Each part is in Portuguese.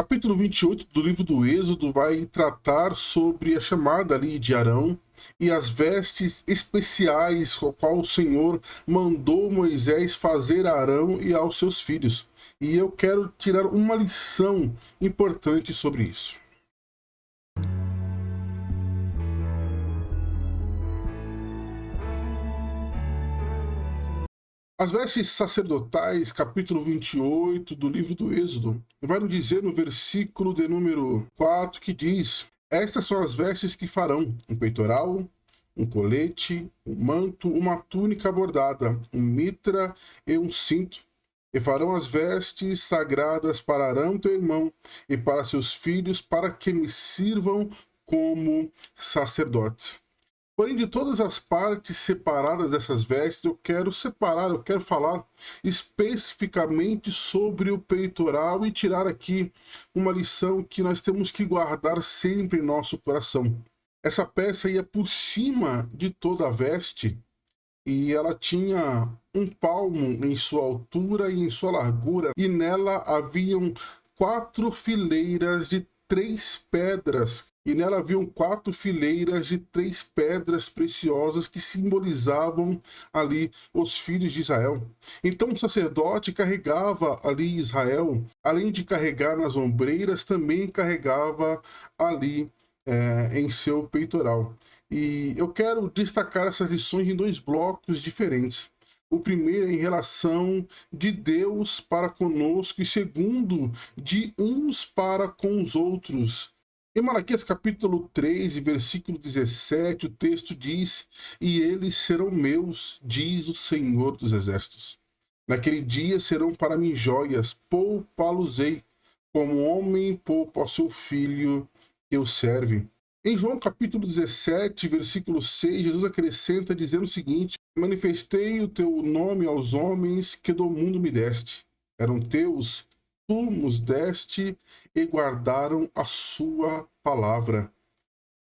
Capítulo 28 do livro do Êxodo vai tratar sobre a chamada ali de Arão e as vestes especiais com a qual o Senhor mandou Moisés fazer a Arão e aos seus filhos. E eu quero tirar uma lição importante sobre isso. As vestes sacerdotais, capítulo 28 do livro do Êxodo, vai nos dizer no versículo de número 4 que diz: estas são as vestes que farão: um peitoral, um colete, um manto, uma túnica bordada, um mitra e um cinto. E farão as vestes sagradas para Arão, teu irmão, e para seus filhos, para que me sirvam como sacerdotes. Porém, de todas as partes separadas dessas vestes, eu quero falar especificamente sobre o peitoral e tirar aqui uma lição que nós temos que guardar sempre em nosso coração. Essa peça ia por cima de toda a veste e ela tinha um palmo em sua altura e em sua largura, e nela haviam 4 fileiras de 3 pedras. E nela haviam 4 fileiras de 3 pedras preciosas que simbolizavam ali os filhos de Israel. Então o sacerdote carregava ali Israel, além de carregar nas ombreiras, também carregava ali em seu peitoral. E eu quero destacar essas lições em 2 blocos diferentes. O primeiro é em relação de Deus para conosco e segundo, de uns para com os outros. Em Malaquias capítulo 3, versículo 17, o texto diz: e eles serão meus, diz o Senhor dos Exércitos. Naquele dia serão para mim joias, poupá-los-ei, como homem poupa ao seu filho que o serve. Em João capítulo 17, versículo 6, Jesus acrescenta dizendo o seguinte: manifestei o teu nome aos homens que do mundo me deste. Eram teus, tu nos deste e guardaram a sua palavra.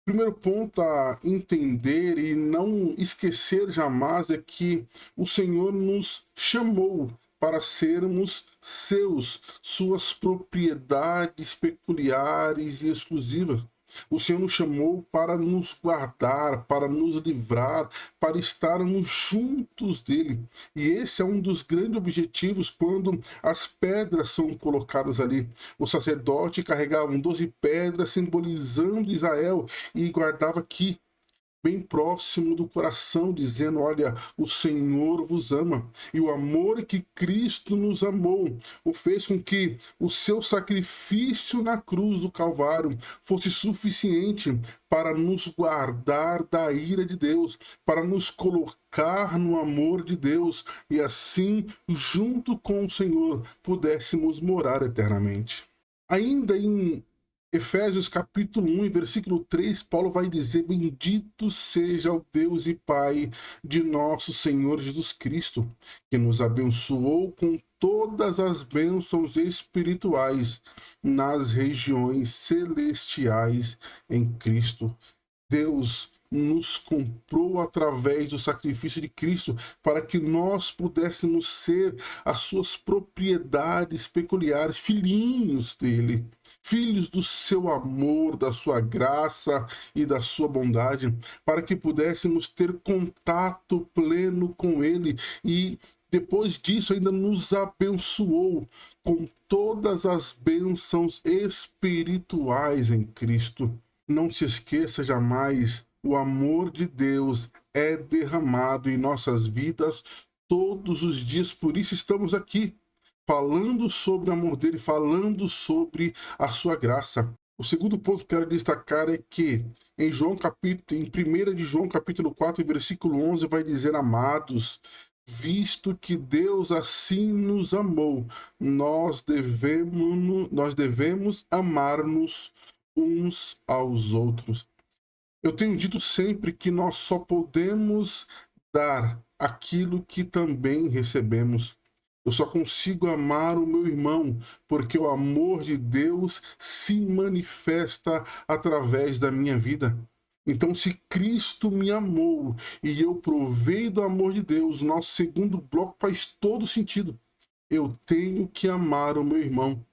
Primeiro ponto a entender e não esquecer jamais é que o Senhor nos chamou para sermos suas propriedades peculiares e exclusivas. O Senhor nos chamou para nos guardar, para nos livrar, para estarmos juntos dele. E esse é um dos grandes objetivos quando as pedras são colocadas ali. O sacerdote carregava 12 pedras simbolizando Israel e guardava aqui, bem próximo do coração, dizendo: olha, o Senhor vos ama. E o amor que Cristo nos amou o fez com que o seu sacrifício na cruz do Calvário fosse suficiente para nos guardar da ira de Deus, para nos colocar no amor de Deus e assim, junto com o Senhor, pudéssemos morar eternamente. Ainda em Efésios capítulo 1, versículo 3, Paulo vai dizer: bendito seja o Deus e Pai de nosso Senhor Jesus Cristo, que nos abençoou com todas as bênçãos espirituais nas regiões celestiais em Cristo. Deus nos comprou através do sacrifício de Cristo para que nós pudéssemos ser as suas propriedades peculiares, filhinhos dele, filhos do seu amor, da sua graça e da sua bondade, para que pudéssemos ter contato pleno com ele e depois disso ainda nos abençoou com todas as bênçãos espirituais em Cristo. Não se esqueça jamais, o amor de Deus é derramado em nossas vidas todos os dias, por isso estamos aqui, falando sobre o amor dele, falando sobre a sua graça. O segundo ponto que quero destacar é que em 1 de João capítulo 4, versículo 11, vai dizer: amados, visto que Deus assim nos amou, nós devemos amar-nos uns aos outros. Eu tenho dito sempre que nós só podemos dar aquilo que também recebemos. Eu só consigo amar o meu irmão porque o amor de Deus se manifesta através da minha vida. Então, se Cristo me amou e eu provei do amor de Deus, nosso segundo bloco faz todo sentido. Eu tenho que amar o meu irmão.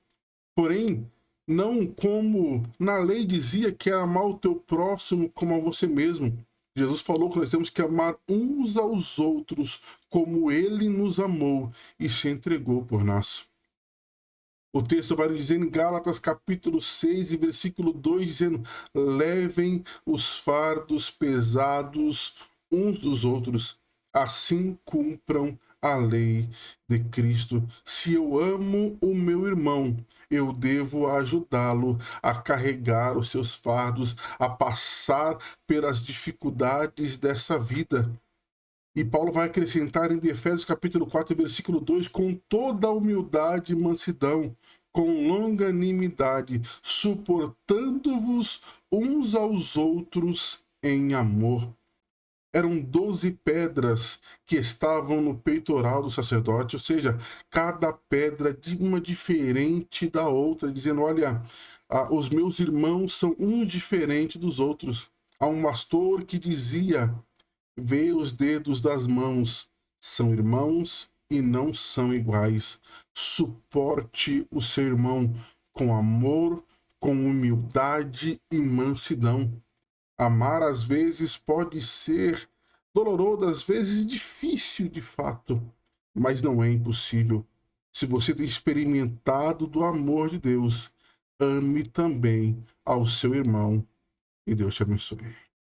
Porém, Não como na lei dizia que é amar o teu próximo como a você mesmo. Jesus falou que nós temos que amar uns aos outros como ele nos amou e se entregou por nós. O texto vai dizer em Gálatas capítulo 6 e versículo 2, dizendo: levem os fardos pesados uns dos outros, assim cumpram a lei de Cristo. Se eu amo o meu irmão, eu devo ajudá-lo a carregar os seus fardos, a passar pelas dificuldades dessa vida. E Paulo vai acrescentar em Efésios capítulo 4, versículo 2, com toda a humildade e mansidão, com longanimidade, suportando-vos uns aos outros em amor. Eram 12 pedras que estavam no peitoral do sacerdote, ou seja, cada pedra de uma diferente da outra, dizendo, olha, os meus irmãos são um diferente dos outros. Há um pastor que dizia, vê os dedos das mãos, são irmãos e não são iguais. Suporte o seu irmão com amor, com humildade e mansidão. Amar às vezes pode ser doloroso, às vezes difícil de fato, mas não é impossível. Se você tem experimentado do amor de Deus, ame também ao seu irmão e Deus te abençoe.